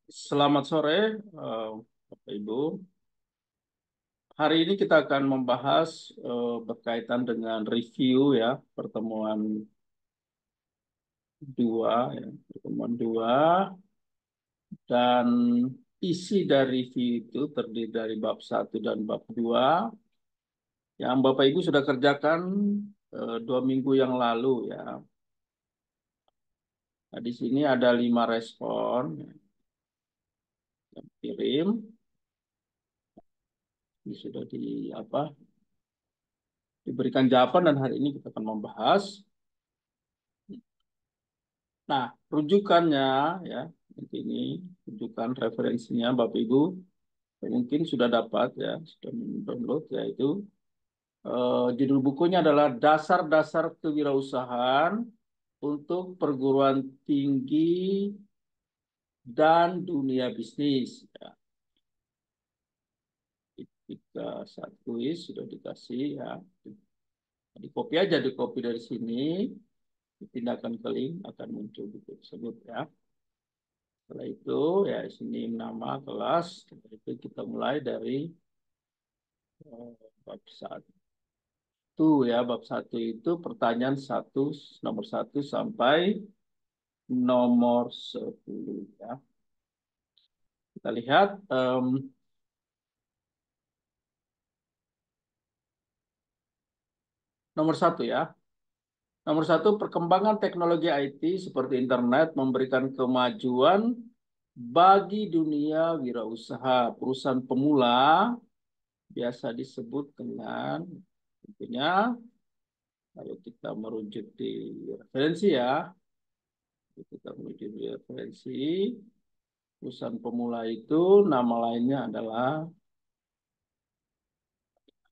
Selamat sore, Bapak Ibu. Hari ini kita akan membahas berkaitan dengan review ya, pertemuan pertemuan dua, dan isi dari review itu terdiri dari bab satu dan bab 2 yang Bapak Ibu sudah kerjakan 2 minggu yang lalu ya. Nah, di sini ada 5 respon yang kirim. Ini sudah diberikan jawaban dan hari ini kita akan membahas. Nah, rujukannya ya, ini rujukan referensinya Bapak Ibu mungkin sudah dapat ya, sudah download yaitu judul bukunya adalah Dasar-dasar Kewirausahaan untuk Perguruan Tinggi dan Dunia Bisnis. Ya, kita saat kuis sudah dikasih ya, di copy aja, di copy dari sini, dipindahkan ke link akan muncul buku tersebut ya. Setelah itu ya sini nama kelas. Setelah itu kita mulai dari bab satu ya. Bab satu itu pertanyaan nomor satu sampai nomor 10 ya. Kita lihat nomor satu ya. Nomor satu, perkembangan teknologi IT seperti internet memberikan kemajuan bagi dunia wirausaha. Perusahaan pemula biasa disebut dengan tentunya, kalau kita merujuk di referensi ya, kita merujuk di referensi, perusahaan pemula itu nama lainnya adalah,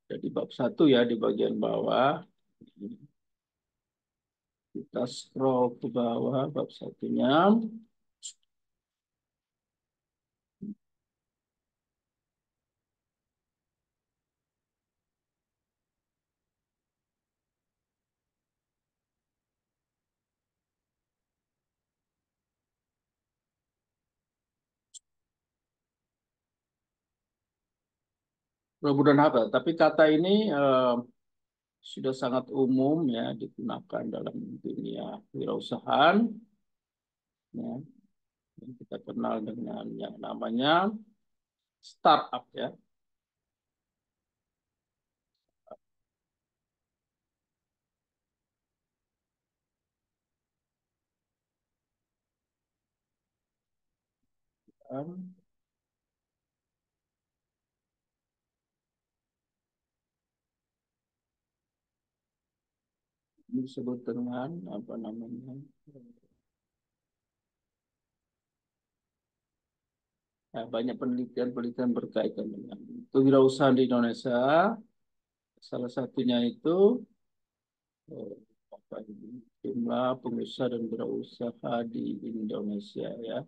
jadi bab satu ya, di bagian bawah. Kita scroll ke bawah bab satunya. Mudah-mudahan apa? Tapi kata ini sudah sangat umum ya digunakan dalam dunia wirausahaan ya, yang kita kenal dengan yang namanya startup ya. Dan disebut dengan apa namanya? Ya, banyak penelitian-penelitian berkaitan dengan kewirausahaan di Indonesia. Salah satunya itu eh, apa ini, jumlah pengusaha dan wirausaha di Indonesia ya.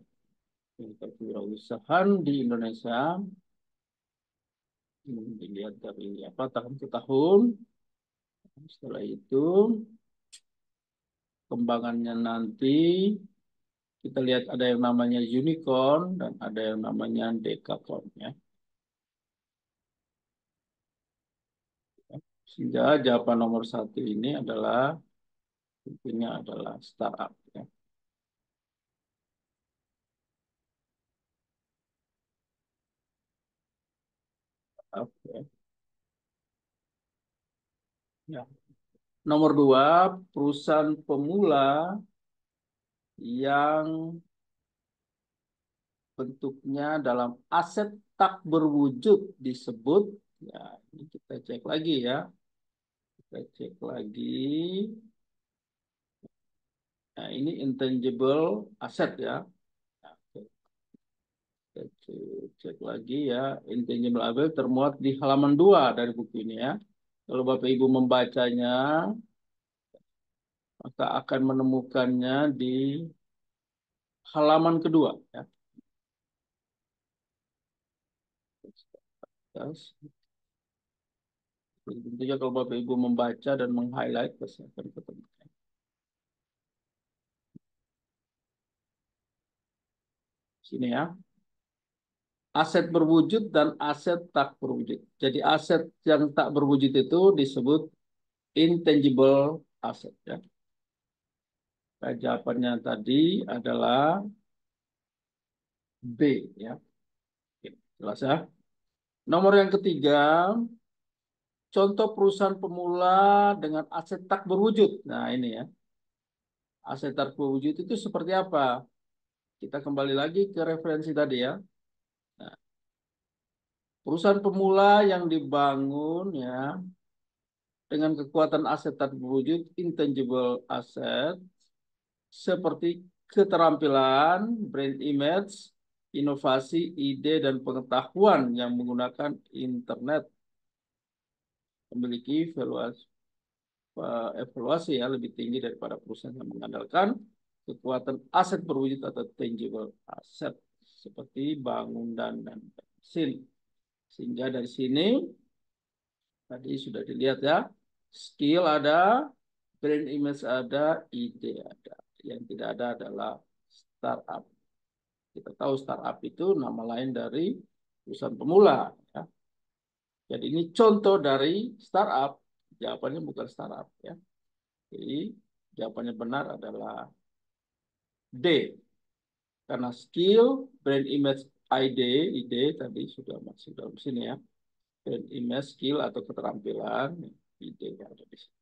Kewirausahaan di Indonesia ini dilihat dari apa tahun ke tahun. Setelah itu kembangannya nanti kita lihat ada yang namanya unicorn dan ada yang namanya decacorn ya. Sehingga jawaban nomor satu ini adalah tentunya adalah startup ya. Oke. Ya. Nomor dua, perusahaan pemula yang bentuknya dalam aset tak berwujud disebut, ya ini kita cek lagi ya. Kita cek lagi. Nah, ini intangible asset ya. Nah, kita cek lagi ya. Intangible asset termuat di halaman 2 dari buku ini ya. Kalau Bapak Ibu membacanya, maka akan menemukannya di halaman kedua ya. Tentunya kalau Bapak Ibu membaca dan meng-highlight, pasti akan ketemu. Sini ya. aset berwujud dan aset tak berwujud. Jadi aset yang tak berwujud itu disebut intangible asset ya. Nah, jawabannya tadi adalah B ya. Oke, jelas ya. Nomor yang ketiga, contoh perusahaan pemula dengan aset tak berwujud. Nah, ini ya. Aset tak berwujud itu seperti apa? Kita kembali lagi ke referensi tadi ya. Nah, perusahaan pemula yang dibangun ya dengan kekuatan aset tak berwujud, intangible asset, seperti keterampilan, brand image, inovasi, ide, dan pengetahuan yang menggunakan internet, memiliki evaluasi ya lebih tinggi daripada perusahaan yang mengandalkan kekuatan aset berwujud atau tangible asset seperti bangunan dan mesin. Sehingga dari sini tadi sudah dilihat ya, skill ada, brand image ada, ide ada. Yang tidak ada adalah startup. Kita tahu startup itu nama lain dari perusahaan pemula. Ya. Jadi ini contoh dari startup. Jawabannya bukan startup. Ya. Jadi jawabannya benar adalah D. Karena skill, brand image, ide tadi sudah masuk dalam sini ya. Brand image, skill atau keterampilan, ide yang ada di sini.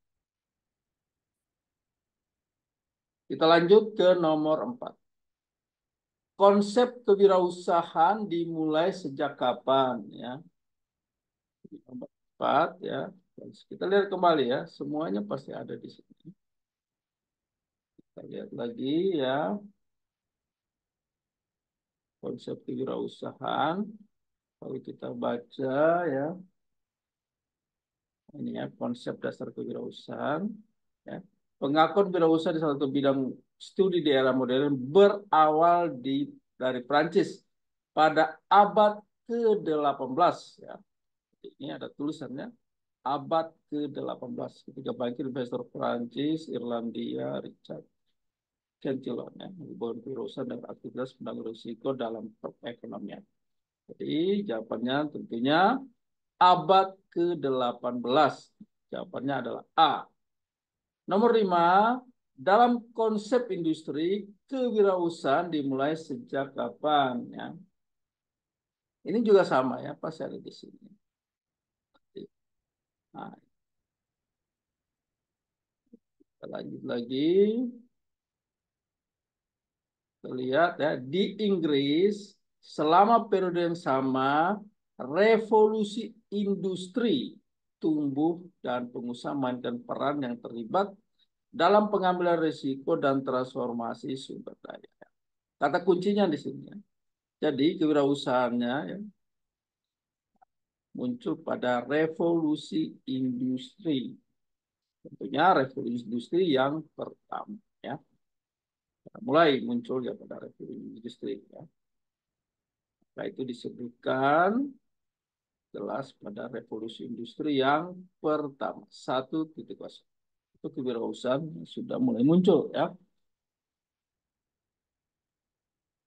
Kita lanjut ke nomor 4. Konsep kewirausahaan dimulai sejak kapan ya? Nomor 4 ya. Kita lihat kembali ya, semuanya pasti ada di sini. Kita lihat lagi ya, konsep kewirausahaan. Kalau kita baca ya, ini ya konsep dasar kewirausahaan. Ya. Pengakuan wirausaha di salah satu bidang studi di era modern berawal dari Prancis pada abad ke-18 ya. Ini ada tulisannya abad ke-18 ketika banyak investor Prancis, Irlandia, Richard Cantillon ya, membangun wirausaha dan aktivitas penanggulangan risiko dalam perekonomian. Jadi jawabannya tentunya abad ke-18. Jawabannya adalah A. Nomor 5, dalam konsep industri, kewirausahaan dimulai sejak kapan? Ya. Ini juga sama ya, pasti ada di sini. Nah, kita lanjut lagi. Kita lihat ya, di Inggris selama periode yang sama, revolusi industri tumbuh dan pengusaha mainkan peran yang terlibat dalam pengambilan risiko dan transformasi sumber daya. Kata kuncinya di sini. Ya. Jadi kewirausahaannya ya, muncul pada revolusi industri. Tentunya revolusi industri yang pertama. Ya. Mulai muncul ya pada revolusi industri. Ya. Nah, itu disebutkan jelas pada revolusi industri yang pertama. 1.0. Itu kewirausahaan sudah mulai muncul ya.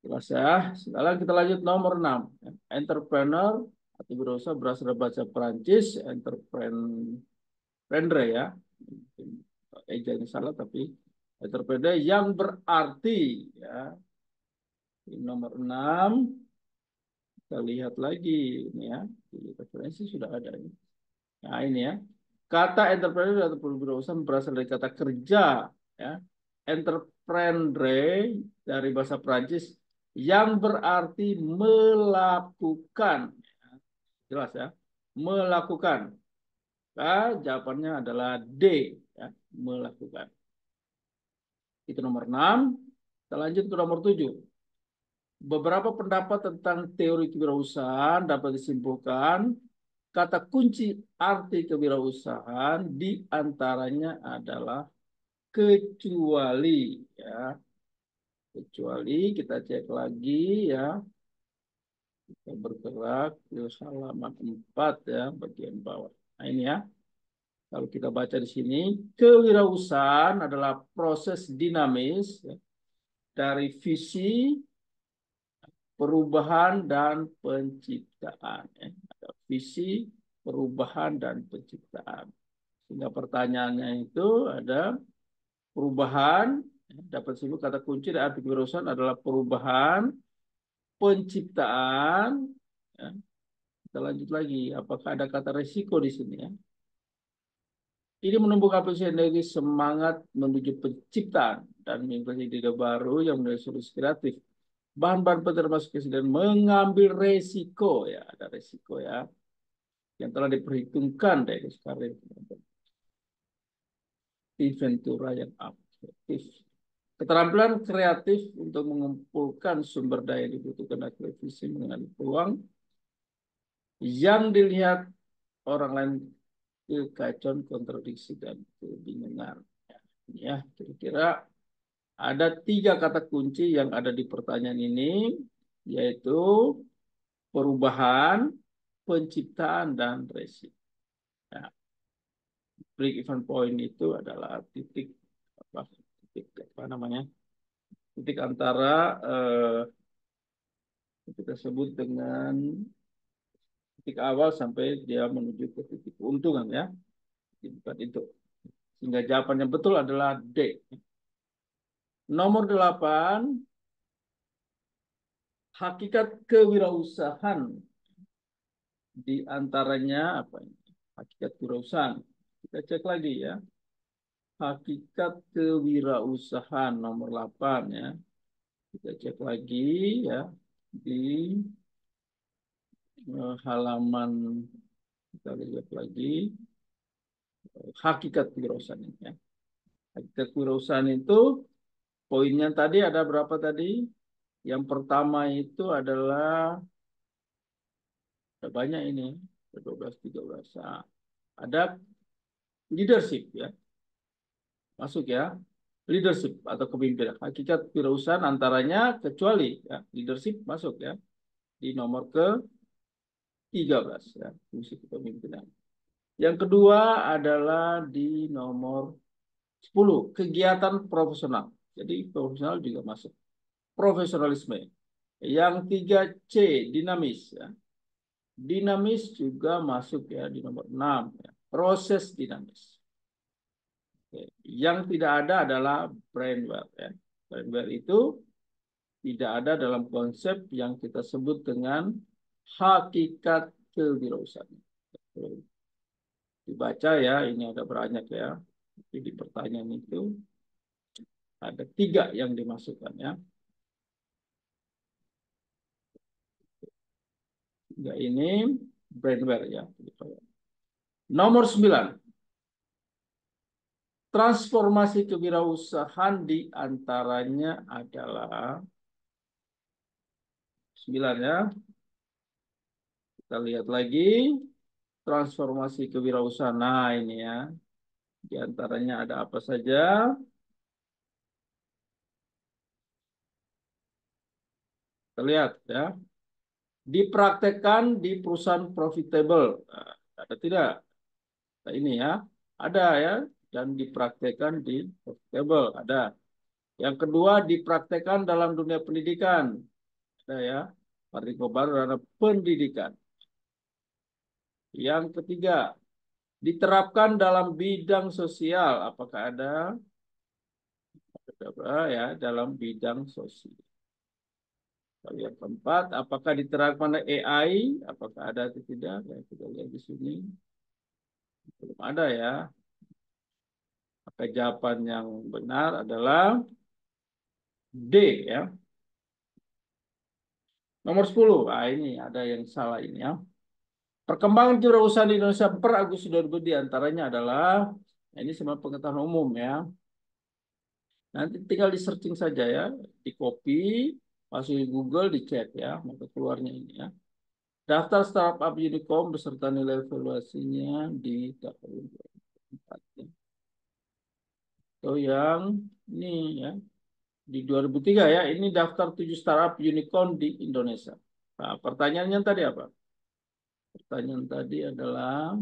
Jelas ya. Sekarang kita lanjut nomor 6. Entrepreneur atau berusaha berasal dari bahasa Perancis, entreprendre ya. Ejanya salah tapi entrepreneur yang berarti ya. Di nomor 6 kita lihat lagi ini ya. Di referensi sudah ada ini. Nah, ini ya. Kata entrepreneur atau berusaha berasal dari kata kerja ya. Entreprendre dari bahasa Prancis yang berarti melakukan. Jelas ya. Melakukan. Nah, jawabannya adalah D ya, melakukan. Itu nomor 6. Kita lanjut ke nomor 7. Beberapa pendapat tentang teori kewirausahaan dapat disimpulkan kata kunci arti kewirausahaan di antaranya adalah kecuali ya. Kecuali kita cek lagi ya. Kita bergerak ke halaman 4 ya, bagian bawah. Nah, ini ya. Kalau kita baca di sini, kewirausahaan adalah proses dinamis ya, dari visi perubahan dan penciptaan. Ya. Ada visi, perubahan, dan penciptaan. Sehingga pertanyaannya itu ada perubahan, ya, dapat disebut kata kunci dari arti kewirausahaan adalah perubahan, penciptaan. Ya. Kita lanjut lagi, apakah ada kata resiko di sini ya? Ini menumbuhkan energi semangat menuju penciptaan dan menginvestasi ide baru yang menjadi solusi kreatif. Bahan-bahan penting termasuk dan mengambil resiko ya, ada resiko ya yang telah diperhitungkan dari karir Ventura yang aktif. Keterampilan kreatif untuk mengumpulkan sumber daya yang dibutuhkan agar visi mengenai peluang yang dilihat orang lain, kekacauan, kontradiksi, dan kebingungan. Ya, kira-kira ada 3 kata kunci yang ada di pertanyaan ini, yaitu perubahan, penciptaan, dan resiko. Nah, break even point itu adalah titik apa namanya? Titik antara kita sebut dengan titik awal sampai dia menuju ke titik keuntungan ya. Bukan itu. Sehingga jawabannya betul adalah D. Nomor 8, hakikat kewirausahaan di antaranya apa ini? Hakikat kewirausahaan. Kita cek lagi ya. Hakikat kewirausahaan nomor 8 ya. Kita cek lagi ya di halaman, kita lihat lagi hakikat kewirausahaan ini ya. Hakikat kewirausahaan itu poinnya tadi ada berapa tadi? Yang pertama itu adalah ada banyak ini, 12, 13. Nah, ada leadership ya. Masuk ya. Leadership atau kepemimpinan. Hakikat kewirausahaan antaranya kecuali ya, leadership masuk ya di nomor ke-13 ya, fungsi kepemimpinan. Yang kedua adalah di nomor 10, kegiatan profesional. Jadi profesional juga masuk. Profesionalisme. Yang 3C, dinamis ya. Dinamis juga masuk ya di nomor 6 ya. Proses dinamis. Yang tidak ada adalah brainware ya. Brainware itu tidak ada dalam konsep yang kita sebut dengan hakikat kewirausahaan. Dibaca ya, ini ada banyak ya. Tapi di pertanyaan itu ada 3 yang dimasukkan ya. 3 ini brainware ya. Nomor 9. Transformasi kewirausahaan di antaranya adalah 9 ya. Kita lihat lagi transformasi kewirausahaan. Nah, ini ya. Di antaranya ada apa saja? Kita lihat ya. Dipraktekkan di perusahaan profitable. Nah, ada tidak? Nah, ini ya. Ada ya. Dan dipraktekkan di profitable. Ada. Yang kedua, dipraktekkan dalam dunia pendidikan. Ada ya. Artikel baru adalah pendidikan. Yang ketiga, diterapkan dalam bidang sosial. Apakah ada? Ada ya, dalam bidang sosial. Yang keempat, apakah diterapkan AI? Apakah ada atau tidak? Ya, kita lihat di sini. Belum ada ya. Maka jawaban yang benar adalah D ya. Nomor 10. Ah, ini ada yang salah ini ya. Perkembangan kewirausahaan di Indonesia per Agustus 2000 diantaranya adalah, nah ini semua pengetahuan umum ya. Nanti tinggal di searching saja ya, di copy, masuk di Google, dicek ya, maka keluarnya ini ya. Daftar startup unicorn beserta nilai evaluasinya di tahun 2004 ya. Atau yang ini ya, di 2003 ya, ini daftar 7 startup unicorn di Indonesia. Nah, pertanyaannya tadi apa? Pertanyaan tadi adalah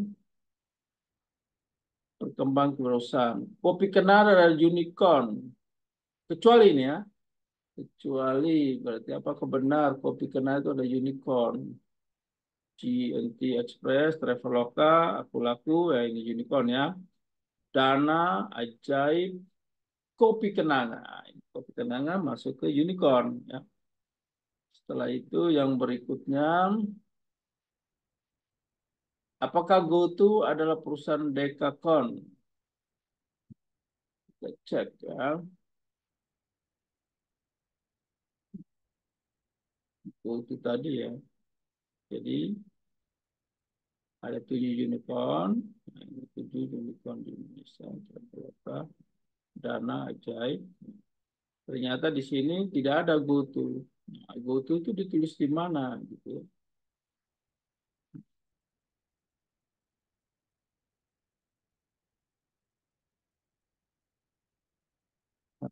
perkembangan kewirausahaan. Kopi Kenar adalah unicorn. Kecuali ini ya, Kecuali berarti apa kebenar kopi kena itu ada unicorn. GNT Express, Traveloka, Aku Laku, ya ini unicorn ya. Dana, Ajaib, Kopi Kenanga. Kopi Kenanga masuk ke unicorn ya. Setelah itu yang berikutnya, apakah GoTo adalah perusahaan Dekakon? Kita cek ya. GoTo tadi ya. Jadi ada 7 unicorn, nah, ini 7 unicorn di Indonesia, Traveloka, Dana, Ajaib. Ternyata di sini tidak ada GoTo. Nah, GoTo itu ditulis di mana gitu ya.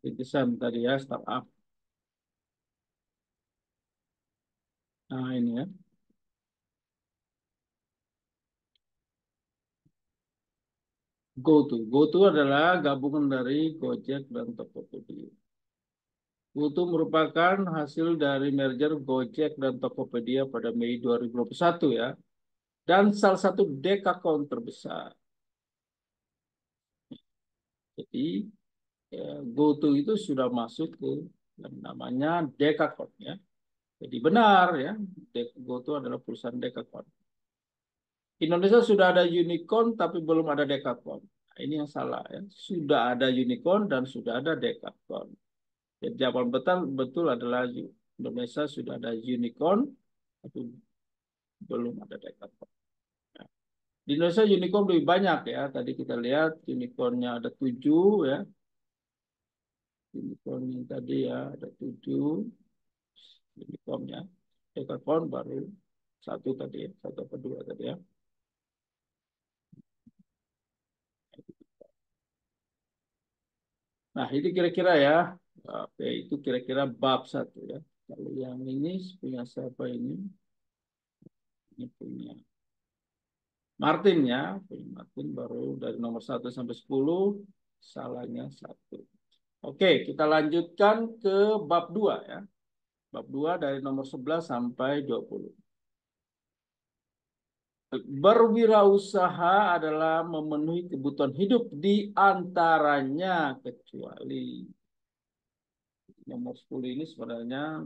Rintisan tadi ya, startup. Nah ini ya, GoTo. GoTo adalah gabungan dari Gojek dan Tokopedia. GoTo merupakan hasil dari merger Gojek dan Tokopedia pada Mei 2021 ya. Dan salah satu dekakon terbesar. Jadi ya, GoTo itu sudah masuk ke yang namanya dekakon ya. Jadi benar ya, GoTo adalah perusahaan dekakon. Indonesia sudah ada unicorn tapi belum ada dekakon. Nah, ini yang salah ya. Sudah ada unicorn dan sudah ada dekakon. Jadi jawaban betul betul adalah Indonesia sudah ada unicorn tapi belum ada dekakon. Nah, di Indonesia unicorn lebih banyak ya. Tadi kita lihat unicornnya ada 7 ya. Unicorn yang tadi ya ada 7 unicornnya. Dekakon baru satu tadi ya, satu atau dua tadi ya. Nah, itu kira-kira ya. Oke, itu kira-kira bab satu ya. Kalau yang ini punya siapa ini? Ini punya Martin ya. Punya Martin baru dari nomor 1 sampai 10. Salahnya satu. Oke, kita lanjutkan ke bab 2 ya. Bab 2 dari nomor 11 sampai 20. Berwirausaha adalah memenuhi kebutuhan hidup di antaranya kecuali nomor 10 ini sebenarnya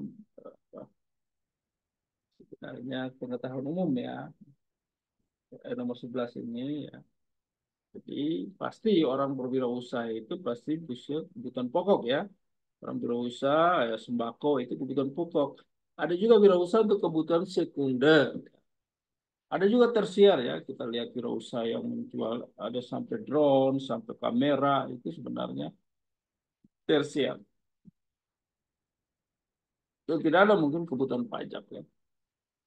pengetahuan umum ya. Nomor 11 ini ya. Jadi pasti orang berwirausaha itu pasti butuh kebutuhan pokok ya. Orang berwirausaha ya sembako itu kebutuhan pokok. Ada juga wirausaha untuk kebutuhan sekunder. Ada juga tersier ya. Kita lihat wirausaha yang menjual ada sampai drone, sampai kamera itu sebenarnya tersier. Itu tidak ada mungkin kebutuhan pajak ya.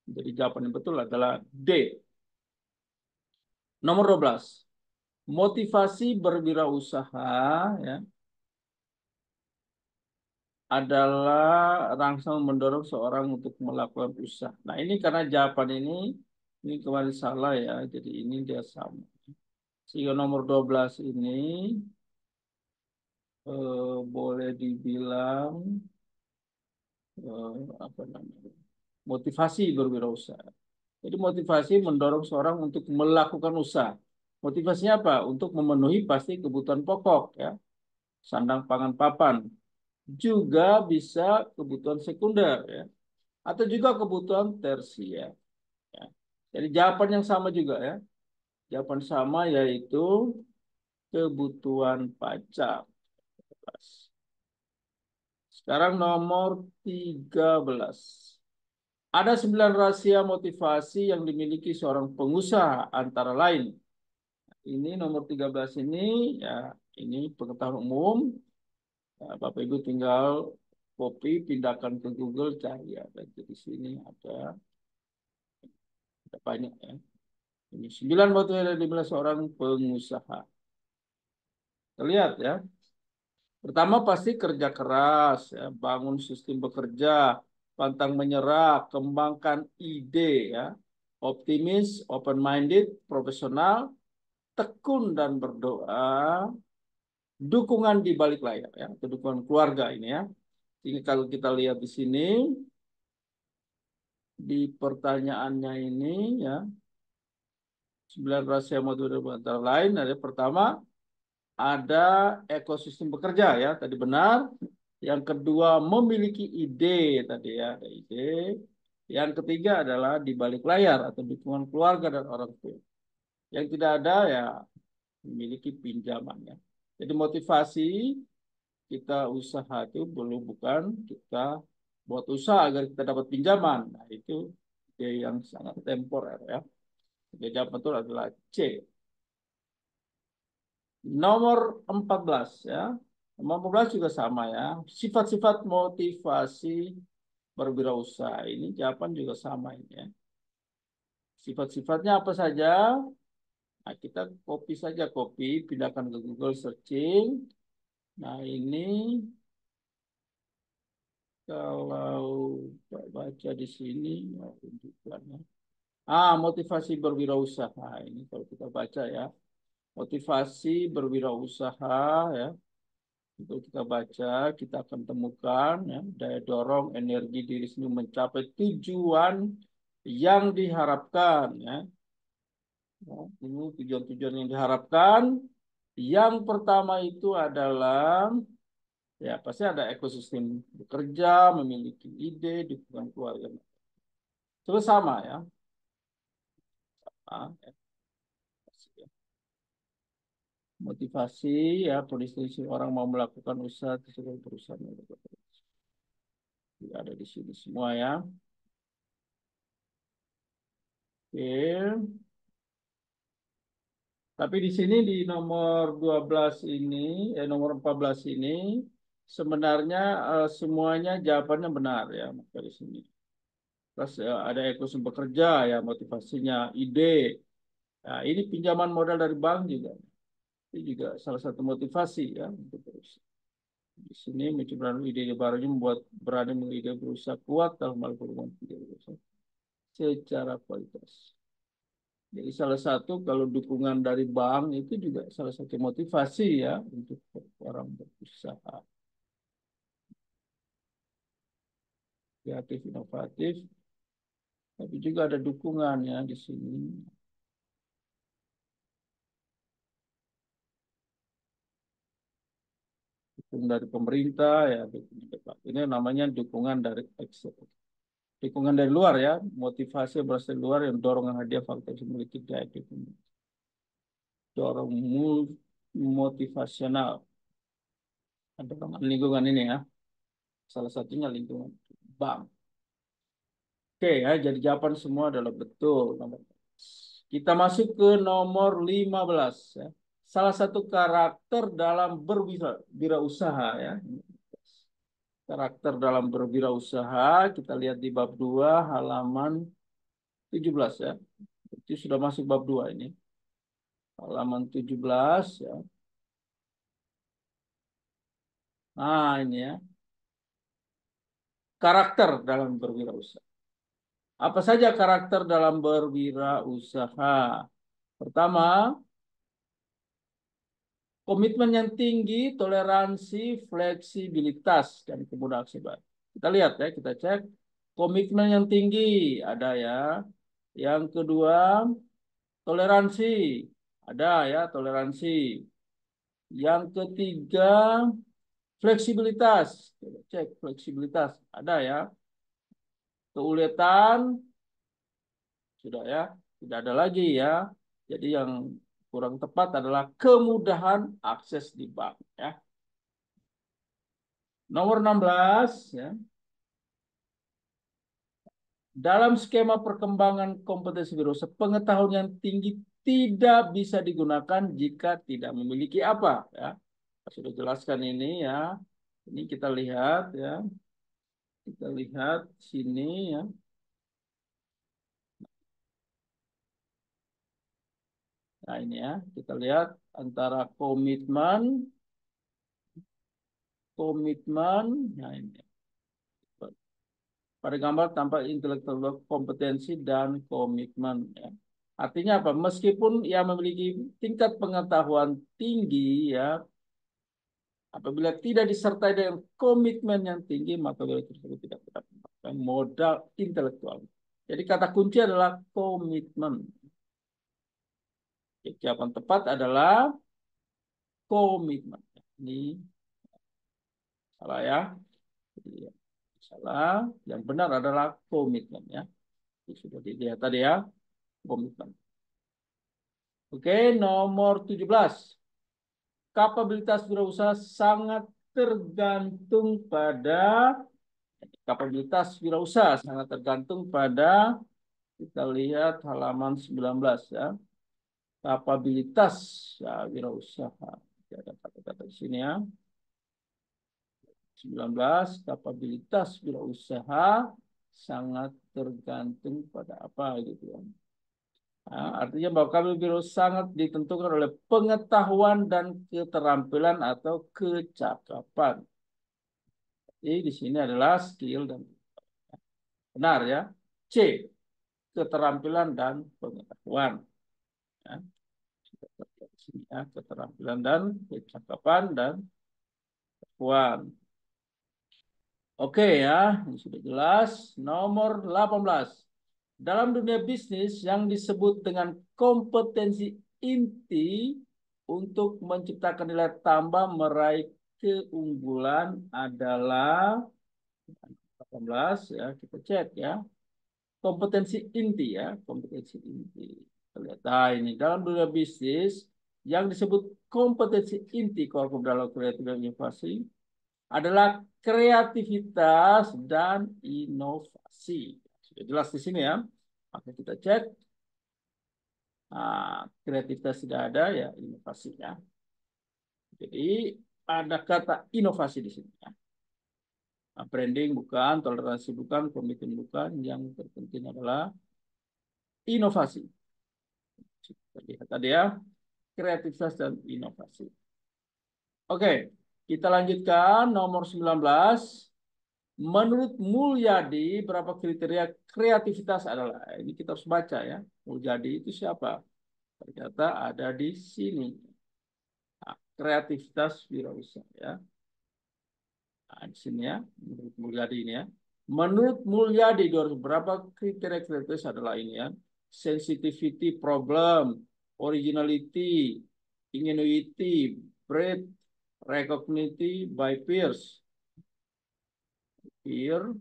Jadi jawaban yang betul adalah D. Nomor 12. Motivasi berwirausaha ya adalah rangsang mendorong seorang untuk melakukan usaha. Nah, ini karena jawaban ini kembali salah ya. Jadi ini dia sama. Sehingga nomor 12 ini boleh dibilang apa namanya? Motivasi berwirausaha. Jadi motivasi mendorong seorang untuk melakukan usaha. Motivasinya apa? Untuk memenuhi pasti kebutuhan pokok ya. Sandang pangan papan. Juga bisa kebutuhan sekunder ya. Atau juga kebutuhan tersier. Ya. Jadi jawaban yang sama juga ya. Jawaban sama yaitu kebutuhan pajak. Sekarang nomor 13. Ada 9 rahasia motivasi yang dimiliki seorang pengusaha antara lain. Ini nomor 13 ini ya ini pengetahuan umum. Ya, Bapak Ibu tinggal copy, pindahkan ke Google, cari ada di sini ada banyak ya. Ini 9 motivasi yang dimiliki seorang pengusaha. Terlihat ya. Pertama pasti kerja keras, ya, bangun sistem bekerja, pantang menyerah, kembangkan ide, ya, optimis, open-minded, profesional, tekun dan berdoa, dukungan di balik layar, ya, dukungan keluarga ini ya. Ini kalau kita lihat di sini di pertanyaannya ini ya 9 rahasia motor antara lain ada pertama ada ekosistem bekerja ya tadi benar. Yang kedua memiliki ide tadi ya ada ide. Yang ketiga adalah di balik layar atau dukungan keluarga dan orang tua. Yang tidak ada ya memiliki pinjaman ya. Jadi motivasi kita usaha itu belum bukan kita buat usaha agar kita dapat pinjaman. Nah, itu ide yang sangat temporer ya. Jadi yang betul adalah C. Nomor 14 ya. Nomor 14 juga sama ya. Sifat-sifat motivasi berwirausaha ini jawaban juga sama ini ya. Sifat-sifatnya apa saja? Nah, kita copy saja, copy, pindahkan ke Google searching. Nah, ini kalau baca di sini, ya, tunjukkan ya. Motivasi berwirausaha ini kalau kita baca ya. Motivasi berwirausaha ya. Itu kita baca, kita akan temukan ya, daya dorong energi diri sendiri mencapai tujuan yang diharapkan ya. Ya, ini tujuan-tujuan yang diharapkan. Yang pertama itu adalah ya pasti ada ekosistem bekerja, memiliki ide, dukungan keluarga. Terus sama ya. Ya. Motivasi ya kondisi orang mau melakukan usaha sesuai perusahaan ada di sini semua ya. Oke. Tapi di sini di nomor 12 ini, nomor 14 ini sebenarnya semuanya jawabannya benar ya, maka di sini. Terus ada ekosistem bekerja ya, motivasinya, ide. Nah, ini pinjaman modal dari bank juga. Itu juga salah satu motivasi ya untuk berusaha. Di sini menciptakan ide barunya membuat berani mengide berusaha kuat dalam hal perubahan ide berusaha secara kualitas. Jadi salah satu kalau dukungan dari bank itu juga salah satu motivasi ya untuk orang berusaha kreatif inovatif. Tapi juga ada dukungan ya di sini. Dukungan dari pemerintah ya. Ini namanya dukungan dari eksternal. Dukungan dari luar ya. Motivasi berasal dari luar yang dorongan hadiah faktor memiliki daya dukung. Dorong motivasional. Ada lingkungan ini ya. Salah satunya lingkungan bank. Oke ya, jadi jawaban semua adalah betul. Kita masuk ke nomor 15 ya. Salah satu karakter dalam berwirausaha ya. Karakter dalam berwirausaha kita lihat di bab 2 halaman 17 ya. Itu sudah masuk bab 2 ini. Halaman 17 ya. Nah, ini ya. Karakter dalam berwirausaha. Apa saja karakter dalam berwirausaha? Pertama, komitmen yang tinggi, toleransi, fleksibilitas, dan kemudahan aksi. Kita lihat ya, kita cek. Komitmen yang tinggi ada ya. Yang kedua, toleransi. Ada ya, toleransi. Yang ketiga, fleksibilitas. Kita cek fleksibilitas. Ada ya. Keuletan, sudah ya. Tidak ada lagi ya. Jadi yang kurang tepat adalah kemudahan akses di bank ya. Nomor 16 ya. Dalam skema perkembangan kompetensi wirausaha, pengetahuan yang tinggi tidak bisa digunakan jika tidak memiliki apa ya. Sudah jelaskan ini ya. Ini kita lihat ya. Kita lihat sini ya. Nah, ini ya. Kita lihat antara komitmen. Nah, ini. Pada gambar tampak intelektual kompetensi dan komitmen ya. Artinya apa? Meskipun ia memiliki tingkat pengetahuan tinggi ya, Apabila tidak disertai dengan komitmen yang tinggi, maka wilayah tersebut tidak dapat mendapatkan modal intelektual. Jadi kata kunci adalah komitmen. Jawaban tepat adalah komitmen. Ini salah ya. Jadi, salah. Yang benar adalah komitmen ya. Ini sudah dilihat tadi ya. Komitmen. Oke, nomor 17. Kapabilitas wirausaha sangat tergantung pada kita lihat halaman 19 ya. Kapabilitas ya, wirausaha. Ada kata-kata di sini ya. 19, kapabilitas wirausaha sangat tergantung pada apa gitu ya. Nah, artinya bahwa kapabilitas sangat ditentukan oleh pengetahuan dan keterampilan atau kecakapan. Jadi di sini adalah skill dan benar ya. C, keterampilan dan pengetahuan. Ya. Di sini ya, keterampilan dan kecakapan dan pengetahuan. Oke ya, ini sudah jelas. Nomor 18. Dalam dunia bisnis yang disebut dengan kompetensi inti untuk menciptakan nilai tambah meraih keunggulan adalah 18 ya, kita cek ya. Kompetensi inti ya, kompetensi inti. Kita lihat, nah ini dalam dunia bisnis yang disebut kompetensi inti kalau dalam kreatif dan inovasi adalah kreativitas dan inovasi. Sudah jelas di sini ya. Maka kita cek. Nah, kreativitas tidak ada ya inovasinya. Jadi ada kata inovasi di sini ya. Nah, branding bukan, toleransi bukan, komitmen bukan. Yang terpenting adalah inovasi. Kita lihat tadi ya, kreativitas dan inovasi. Oke, kita lanjutkan nomor 19. Menurut Mulyadi, berapa kriteria kreativitas adalah? Ini kita harus baca ya. Mulyadi itu siapa? Ternyata ada di sini. Nah, kreativitas wirausaha ya. Nah, di sini ya, menurut Mulyadi ini ya. Menurut Mulyadi, berapa kriteria kreativitas adalah ini ya. Sensitivity problem, originality, ingenuity, breadth, recognity by peers. Peer.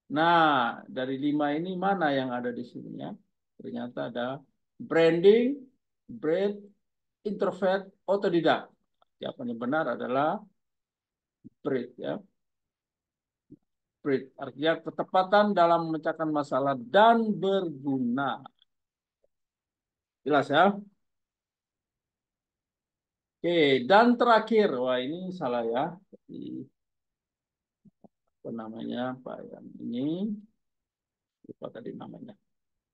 Nah, dari 5 ini mana yang ada di sini ya? Ternyata ada branding, breadth, introvert, otodidak. Jawaban yang benar adalah breadth ya. Breadth artinya ketepatan dalam memecahkan masalah dan berguna. Jelas ya? Oke, dan terakhir, wah ini salah ya. Jadi, apa namanya, Pak yang ini lupa tadi namanya.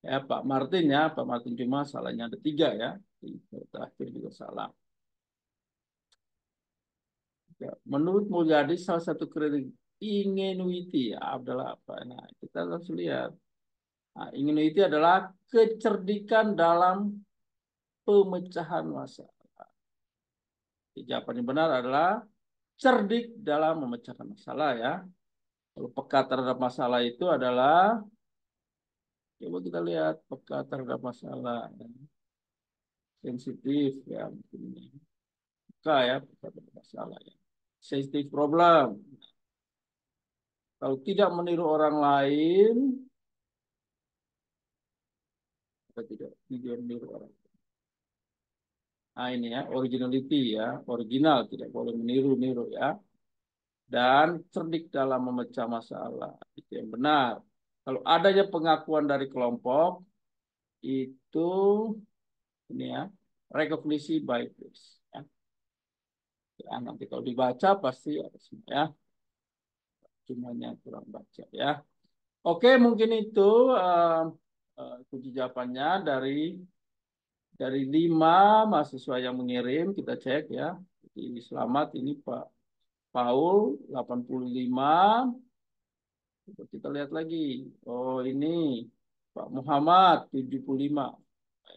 Ya, Pak Martin ya, Pak Martin cuma salahnya ada 3 ya. Di terakhir juga salah. Ya, menurut Mulyadi salah satu kritik ingenuity ya, adalah apa? Nah, kita harus lihat. Nah, ingenuity adalah kecerdikan dalam pemecahan masalah. Jawaban yang benar adalah cerdik dalam memecahkan masalah ya. Kalau peka terhadap masalah itu adalah, coba kita lihat peka terhadap masalah, ya. Sensitif ya, mungkin ini. Peka ya, peka terhadap masalah ya. Sensitive problem. Kalau tidak meniru orang lain, kita tidak meniru orang. Nah ini ya, originality ya, original, tidak boleh meniru-niru ya. Dan cerdik dalam memecah masalah, itu yang benar. Kalau adanya pengakuan dari kelompok, itu ini ya, rekognisi by place. Ya. Ya, nanti kalau dibaca pasti ada semua ya, cumanya kurang baca ya. Oke, mungkin itu kunci jawabannya dari 5 mahasiswa yang mengirim, kita cek ya. Jadi selamat ini Pak Paul 85. Kita lihat lagi. Oh, ini Pak Muhammad 75.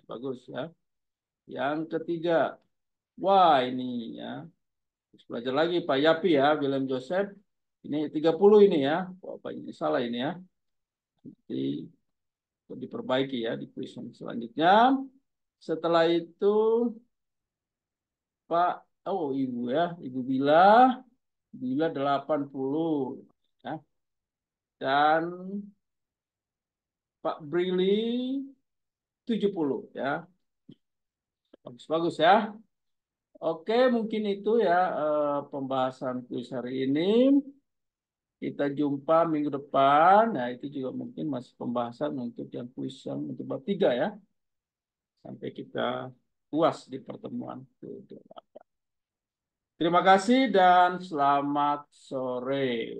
Bagus ya. Yang ketiga. Wah, ini ya. Terus belajar lagi Pak Yapi ya, William Joseph. Ini 30 ini ya. Oh, Pak, ini salah ini ya. Nanti diperbaiki ya di kuis yang selanjutnya. Setelah itu Pak, oh Ibu ya, Ibu Bila 80 ya. Dan Pak Brili 70 ya. Bagus-bagus ya. Oke, mungkin itu ya pembahasan kuis hari ini. Kita jumpa minggu depan. Nah, itu juga mungkin masih pembahasan untuk yang kuis yang untuk bab 3 ya. Sampai kita puas di pertemuan kedua. Terima kasih dan selamat sore.